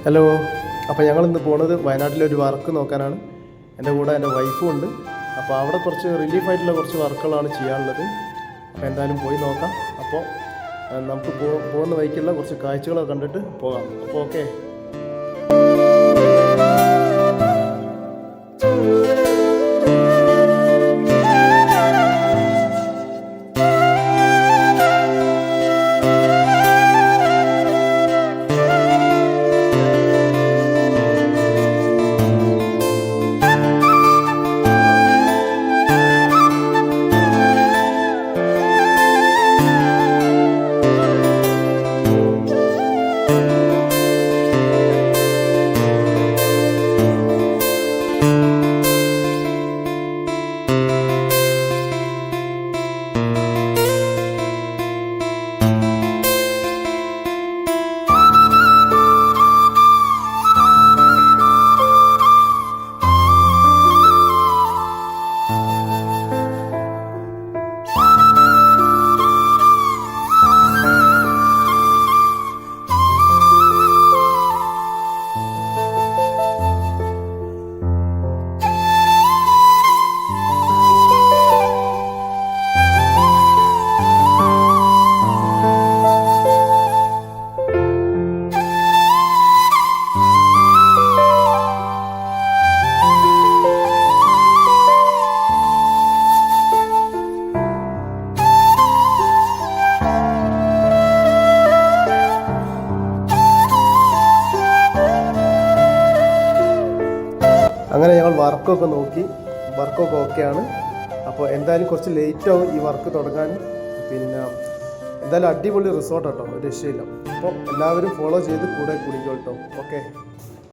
Hello. അപ്പോൾ ഞങ്ങളിന്ന് പോകുന്നത് വയനാട്ടിലൊരു വർക്ക് നോക്കാനാണ്. എൻ്റെ കൂടെ എൻ്റെ വൈഫും ഉണ്ട്. അപ്പോൾ അവിടെ കുറച്ച് റിലീഫായിട്ടുള്ള കുറച്ച് വർക്കുകളാണ് ചെയ്യാനുള്ളത്. അപ്പോൾ എന്തായാലും പോയി നോക്കാം. അപ്പോൾ നമുക്ക് പോകുന്ന വഴിക്കുള്ള കുറച്ച് കാഴ്ചകളൊക്കെ കണ്ടിട്ട് പോകാം. അപ്പോൾ ഓക്കെ. അങ്ങനെ ഞങ്ങൾ വർക്കൊക്കെ നോക്കി. വർക്കൊക്കെ ഓക്കെയാണ്. അപ്പോൾ എന്തായാലും കുറച്ച് ലേറ്റാവും ഈ വർക്ക് തുടങ്ങാൻ. പിന്നെ എന്തായാലും അടിപൊളി റിസോർട്ട് കേട്ടോ, ഒരു രക്ഷയില്ല. അപ്പോൾ എല്ലാവരും ഫോളോ ചെയ്ത് കൂടെ കുടിക്കും കേട്ടോ. ഓക്കെ.